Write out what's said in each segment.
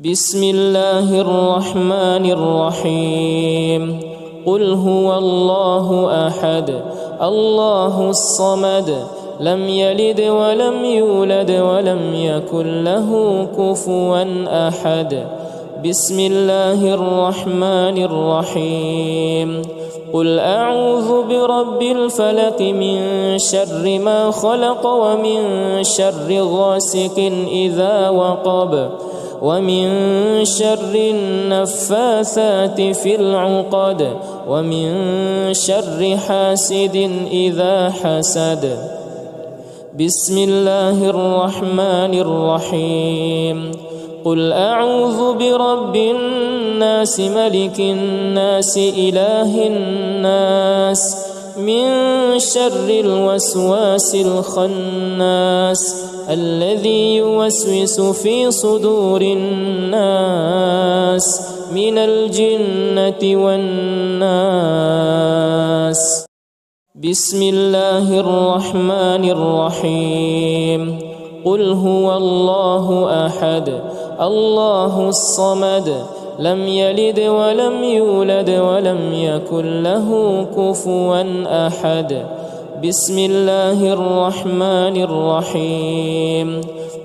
بسم الله الرحمن الرحيم قل هو الله أحد الله الصمد لم يلد ولم يولد ولم يكن له كفوا أحد بسم الله الرحمن الرحيم قل أعوذ برب الفلق من شر ما خلق ومن شر غاسق إذا وقب ومن شر النفاثات في العقد ومن شر حاسد إذا حسد بسم الله الرحمن الرحيم قل أعوذ برب الناس ملك الناس إله الناس من شر الوسواس الخناس الذي يوسوس في صدور الناس من الجنة والناس بسم الله الرحمن الرحيم قل هو الله أحد الله الصمد لم يلد ولم يولد ولم يكن له كفوا أحد بسم الله الرحمن الرحيم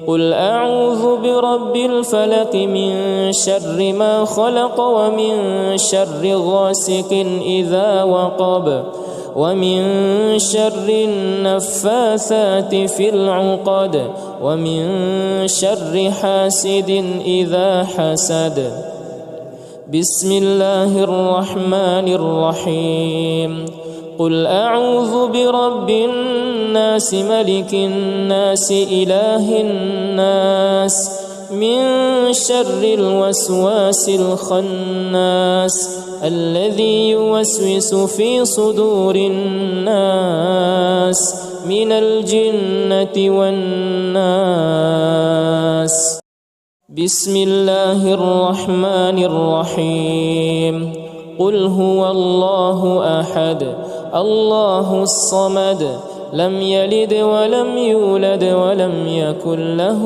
قل أعوذ برب الفلق من شر ما خلق ومن شر غاسق إذا وقب ومن شر النفاثات في العقد ومن شر حاسد إذا حسد بسم الله الرحمن الرحيم قل أعوذ برب الناس ملك الناس إله الناس من شر الوسواس الخناس الذي يوسوس في صدور الناس من الجنة والناس بسم الله الرحمن الرحيم قل هو الله أحد الله الصمد لم يلد ولم يولد ولم يكن له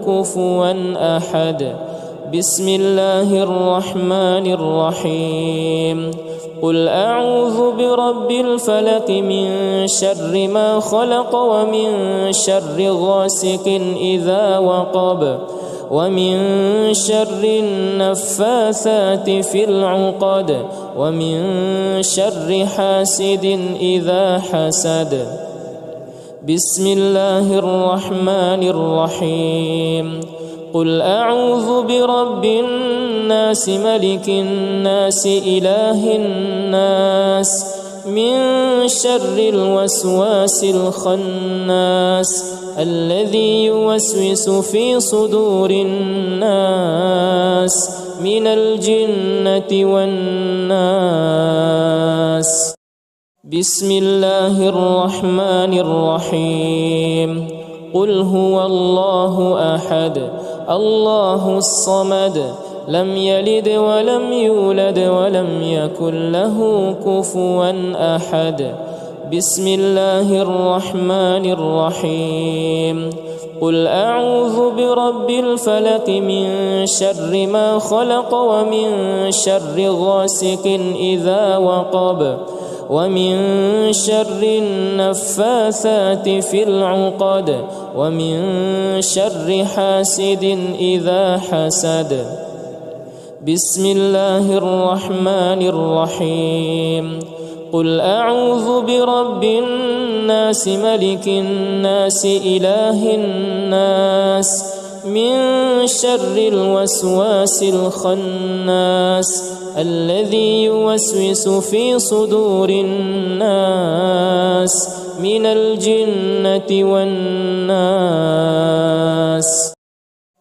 كفوا أحد بسم الله الرحمن الرحيم قل أعوذ برب الفلق من شر ما خلق ومن شر غاسق إذا وقب ومن شر النفاثات في العقد ومن شر حاسد إذا حسد بسم الله الرحمن الرحيم قل أعوذ برب الناس ملك الناس إله الناس من شر الوسواس الخناس الذي يوسوس في صدور الناس من الجنة والناس بسم الله الرحمن الرحيم قل هو الله أحد الله الصمد لم يلد ولم يولد ولم يكن له كفوا أحد بسم الله الرحمن الرحيم قل أعوذ برب الفلق من شر ما خلق ومن شر غاسق إذا وقب ومن شر النفاثات في العقد ومن شر حاسد إذا حسد بسم الله الرحمن الرحيم قل أعوذ برب الناس ملك الناس إله الناس من شر الوسواس الخناس الذي يوسوس في صدور الناس من الجنة والناس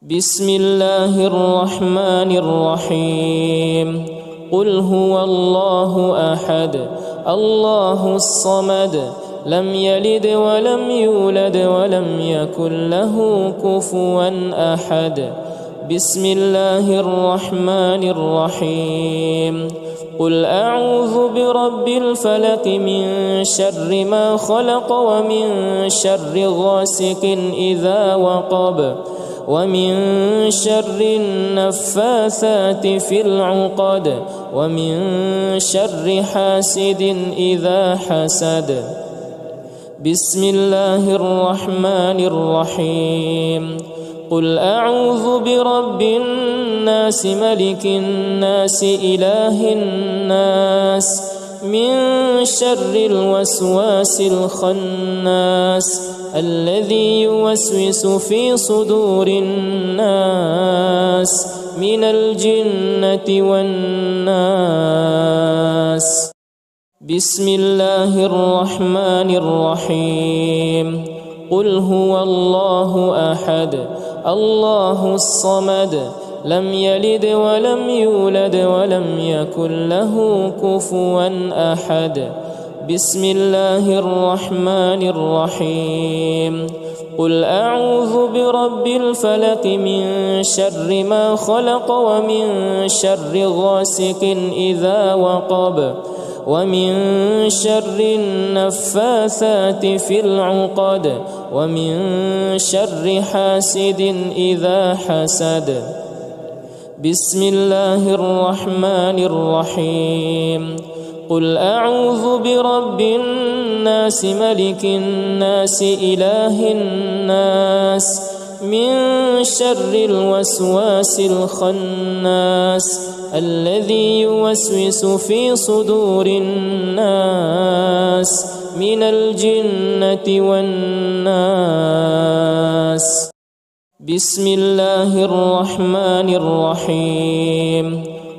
بسم الله الرحمن الرحيم قل هو الله أحد الله الصمد لم يلد ولم يولد ولم يكن له كفوا أحد بسم الله الرحمن الرحيم قل أعوذ برب الفلق من شر ما خلق ومن شر غاسق إذا وقب ومن شر النفاثات في العقد ومن شر حاسد إذا حسد. بسم الله الرحمن الرحيم. قل أعوذ برب الناس ملك الناس إله الناس من شر الوسواس الخناس الذي يوسوس في صدور الناس من الجنة والناس. بسم الله الرحمن الرحيم. قل هو الله أحد الله الصمد لم يلد ولم يولد ولم يكن له كفوا أحد. بسم الله الرحمن الرحيم. قل أعوذ برب الفلق من شر ما خلق ومن شر غاسق إذا وقب ومن شر النفاثات في العقد ومن شر حاسد إذا حسد. بسم الله الرحمن الرحيم. قل أعوذ برب الناس ملك الناس إله الناس من شر الوسواس الخناس الذي يوسوس في صدور الناس من الجنة والناس. بسم الله الرحمن الرحيم.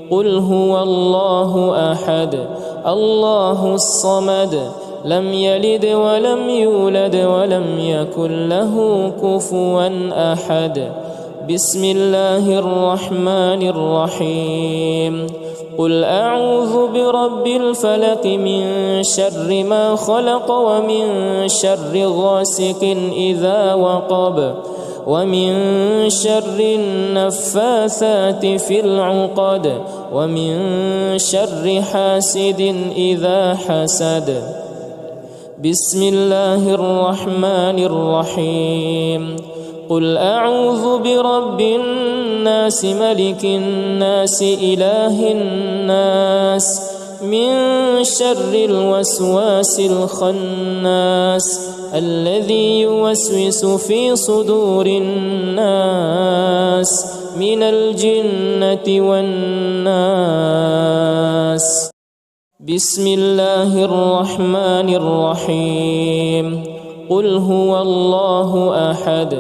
قل هو الله أحد الله الصمد لم يلد ولم يولد ولم يكن له كفوا أحد. بسم الله الرحمن الرحيم. قل أعوذ برب الفلق من شر ما خلق ومن شر غاسق إذا وقب ومن شر النفاثات في العقد ومن شر حاسد إذا حسد. بسم الله الرحمن الرحيم. قل أعوذ برب الناس ملك الناس إله الناس من شر الوسواس الخناس الذي يوسوس في صدور الناس من الجنة والناس. بسم الله الرحمن الرحيم. قل هو الله أحد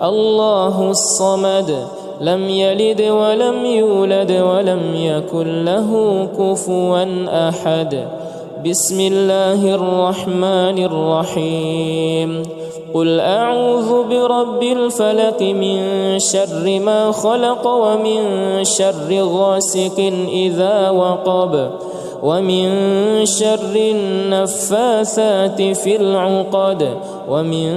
الله الصمد لم يلد ولم يولد ولم يكن له كفوا أحد. بسم الله الرحمن الرحيم. قل أعوذ برب الفلق من شر ما خلق ومن شر غاسق إذا وقب ومن شر النفاثات في العقد ومن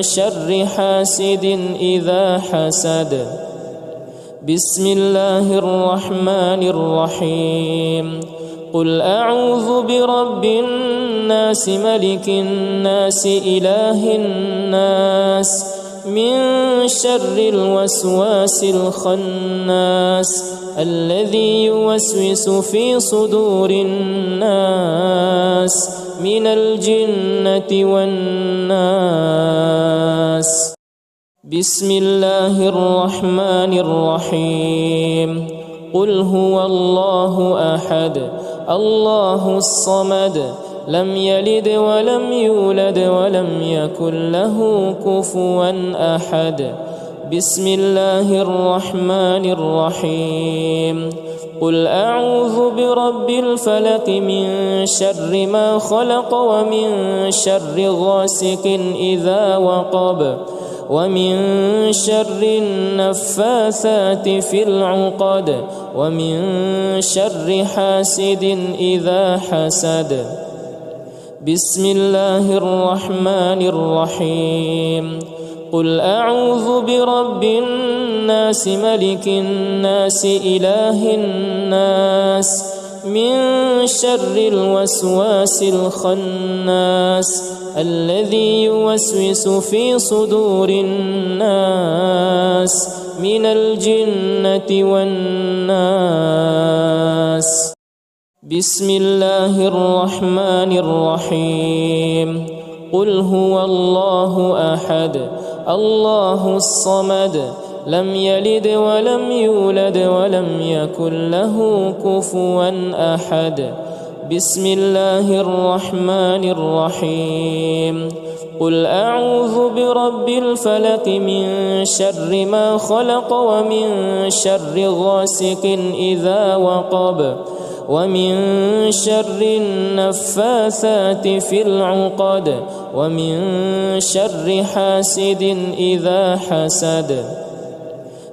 شر حاسد إذا حسد. بسم الله الرحمن الرحيم. قل أعوذ برب الناس ملك الناس إله الناس من شر الوسواس الخناس الذي يوسوس في صدور الناس من الجنة والناس. بسم الله الرحمن الرحيم. قل هو الله أحد الله الصمد لم يلد ولم يولد ولم يكن له كفوا أحد. بسم الله الرحمن الرحيم. قل أعوذ برب الفلق من شر ما خلق ومن شر غاسق إذا وقب ومن شر النفاثات في العقد ومن شر حاسد إذا حسد. بسم الله الرحمن الرحيم. قل أعوذ برب الناس ملك الناس إله الناس من شر الوسواس الخناس الذي يوسوس في صدور الناس من الجنة والناس. بسم الله الرحمن الرحيم. قل هو الله أحد الله الصمد لم يلد ولم يولد ولم يكن له كفوا أحد. بسم الله الرحمن الرحيم. قل أعوذ برب الفلق من شر ما خلق ومن شر غاسق إذا وقب ومن شر النفاثات في العقد ومن شر حاسد إذا حسد.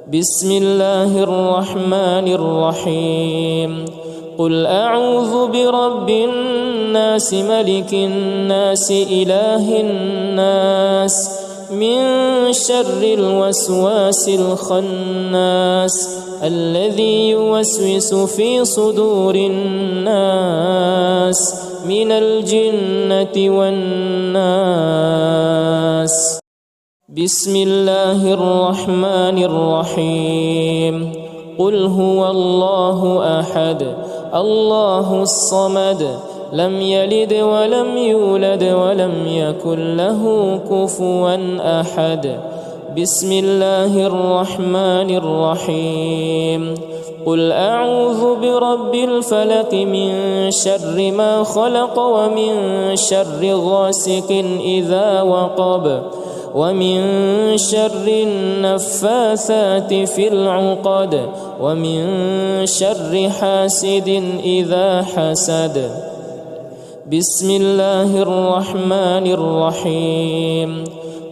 بسم الله الرحمن الرحيم. قل أعوذ برب الناس ملك الناس إله الناس من شر الوسواس الخناس الذي يوسوس في صدور الناس من الجنة والناس. بسم الله الرحمن الرحيم. قل هو الله أحد الله الصمد لم يلد ولم يولد ولم يكن له كفوا أحد. بسم الله الرحمن الرحيم. قل أعوذ برب الفلق من شر ما خلق ومن شر غاسق إذا وقب ومن شر النفاثات في العقد ومن شر حاسد إذا حسد. بسم الله الرحمن الرحيم.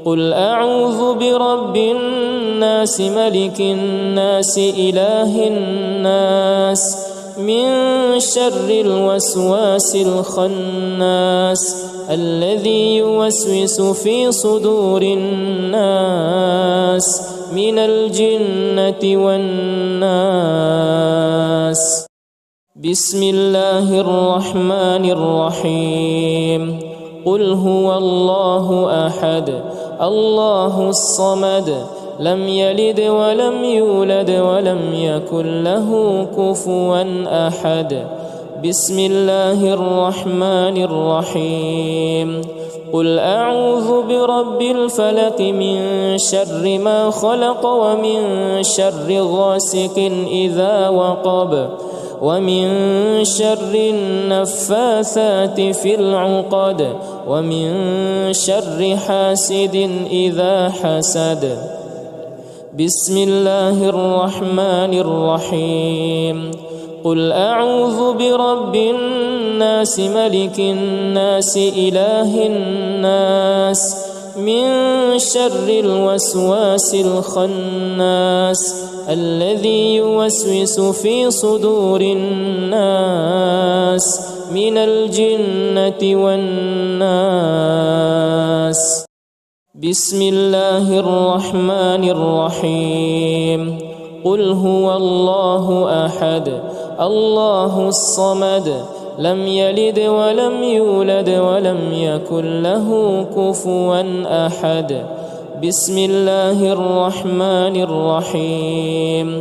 قل أعوذ برب الناس ملك الناس إله الناس من شر الوسواس الخناس الذي يوسوس في صدور الناس من الجنة والناس. بسم الله الرحمن الرحيم. قل هو الله أحد الله الصمد لم يلد ولم يولد ولم يكن له كفوا أحد. بسم الله الرحمن الرحيم. قل أعوذ برب الفلق من شر ما خلق ومن شر غاسق إذا وقب ومن شر النفاثات في العقد ومن شر حاسد إذا حسد. بسم الله الرحمن الرحيم. قل أعوذ برب الناس ملك الناس إله الناس من شر الوسواس الخناس الذي يوسوس في صدور الناس من الجنة والناس. بسم الله الرحمن الرحيم. قل هو الله أحد الله الصمد لم يلد ولم يولد ولم يكن له كفوا أحد. بسم الله الرحمن الرحيم.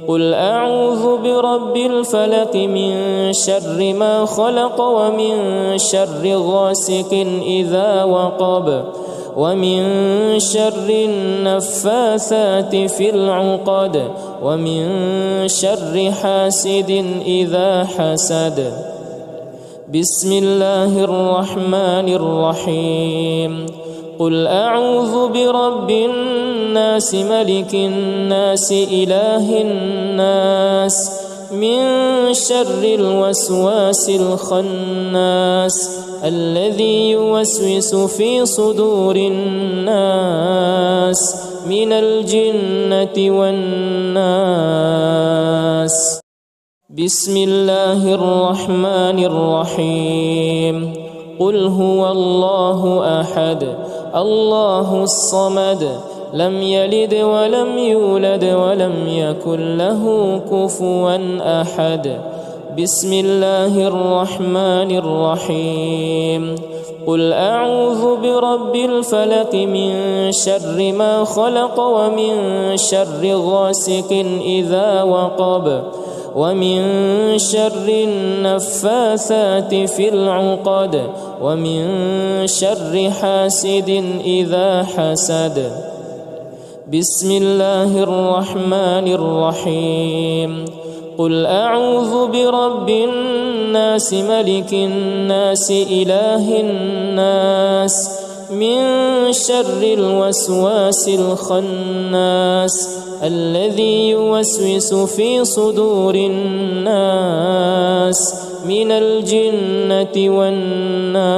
قل أعوذ برب الفلق من شر ما خلق ومن شر غاسق إذا وقب ومن شر النفاثات في العقد ومن شر حاسد إذا حسد. بسم الله الرحمن الرحيم. قل أعوذ برب الناس ملك الناس إله الناس من شر الوسواس الخناس الذي يوسوس في صدور الناس من الجنة والناس. بسم الله الرحمن الرحيم. قل هو الله أحد الله الصمد لم يلد ولم يولد ولم يكن له كفوا أحد. بسم الله الرحمن الرحيم. قل أعوذ برب الفلق من شر ما خلق ومن شر غاسق إذا وقب ومن شر النفاثات في العقد ومن شر حاسد إذا حسد. بسم الله الرحمن الرحيم. قل أعوذ برب الناس ملك الناس إله الناس من شر الوسواس الخناس الذي يوسوس في صدور الناس من الجنة والناس.